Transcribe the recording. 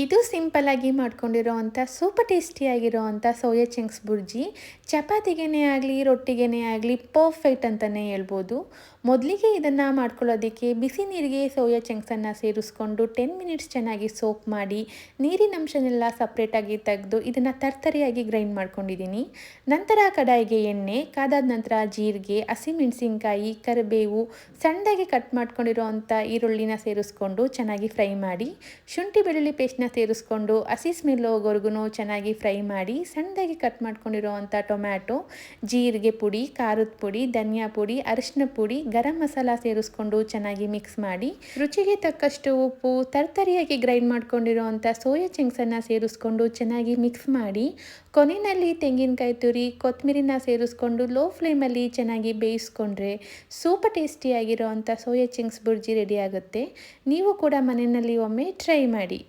ಇದು ಸಿಂಪಲ್ಲಾಗಿ ಮಾಡ್ಕೊಂಡಿರೋವಂಥ ಸೂಪರ್ ಟೇಸ್ಟಿಯಾಗಿರೋವಂಥ ಸೋಯಾ ಚಂಕ್ಸ್ ಬುರ್ಜಿ ಚಪಾತಿಗೇ ಆಗಲಿ ರೊಟ್ಟಿಗೇ ಆಗಲಿ ಪರ್ಫೆಕ್ಟ್ ಅಂತಲೇ ಹೇಳ್ಬೋದು. ಮೊದಲಿಗೆ ಇದನ್ನು ಮಾಡ್ಕೊಳ್ಳೋದಕ್ಕೆ ಬಿಸಿ ನೀರಿಗೆ ಸೋಯಾ ಚಂಕ್ಸನ್ನು ಸೇರಿಸ್ಕೊಂಡು 10 ಮಿನಿಟ್ಸ್ ಚೆನ್ನಾಗಿ ಸೋಕ್ ಮಾಡಿ ನೀರಿನ ಅಂಶನೆಲ್ಲ ಸಪ್ರೇಟಾಗಿ ತೆಗೆದು ಇದನ್ನು ತರ್ತರಿಯಾಗಿ ಗ್ರೈಂಡ್ ಮಾಡ್ಕೊಂಡಿದ್ದೀನಿ. ನಂತರ ಕಡಾಯಿಗೆ ಎಣ್ಣೆ ಕಾದಾದ ನಂತರ ಜೀರಿಗೆ, ಹಸಿಮೆಣಸಿನ್ಕಾಯಿ, ಕರಿಬೇವು, ಸಣ್ಣದಾಗಿ ಕಟ್ ಮಾಡ್ಕೊಂಡಿರೋವಂಥ ಈರುಳ್ಳಿನ ಸೇರಿಸ್ಕೊಂಡು ಚೆನ್ನಾಗಿ ಫ್ರೈ ಮಾಡಿ, ಶುಂಠಿ ಬೆಳ್ಳುಳ್ಳಿ ಪೇಸ್ಟ್ನ ಸೇರಿಸ್ಕೊಂಡು ಹಸಿ ಸ್ಮೆಲ್ ಹೋಗೋವರೆಗೂ ಚೆನ್ನಾಗಿ ಫ್ರೈ ಮಾಡಿ, ಸಣ್ಣದಾಗಿ ಕಟ್ ಮಾಡ್ಕೊಂಡಿರೋವಂಥ ಟೊಮ್ಯಾಟೊ, ಜೀರಿಗೆ ಪುಡಿ, ಖಾರದ ಪುಡಿ, ಧನಿಯಾ ಪುಡಿ, ಅರಿಶಿನ ಪುಡಿ, ಗರಂ ಮಸಾಲ ಸೇರಿಸ್ಕೊಂಡು ಚೆನ್ನಾಗಿ ಮಿಕ್ಸ್ ಮಾಡಿ, ರುಚಿಗೆ ತಕ್ಕಷ್ಟು ಉಪ್ಪು, ತರ್ತರಿಯಾಗಿ ಗ್ರೈಂಡ್ ಮಾಡ್ಕೊಂಡಿರೋವಂಥ ಸೋಯಾ ಚಂಕ್ಸನ್ನು ಸೇರಿಸ್ಕೊಂಡು ಚೆನ್ನಾಗಿ ಮಿಕ್ಸ್ ಮಾಡಿ, ಕೊನೆಯಲ್ಲಿ ತೆಂಗಿನಕಾಯಿ ತುರಿ, ಕೊತ್ತಂಬರಿನ ಸೇರಿಸ್ಕೊಂಡು ಲೋ ಫ್ಲೇಮಲ್ಲಿ ಚೆನ್ನಾಗಿ ಬೇಯಿಸ್ಕೊಂಡ್ರೆ ಸೂಪರ್ ಟೇಸ್ಟಿಯಾಗಿರೋವಂಥ ಸೋಯಾ ಚಂಕ್ಸ್ ಬುರ್ಜಿ ರೆಡಿ ಆಗುತ್ತೆ. ನೀವು ಕೂಡ ಮನೆಯಲ್ಲಿ ಒಮ್ಮೆ ಟ್ರೈ ಮಾಡಿ.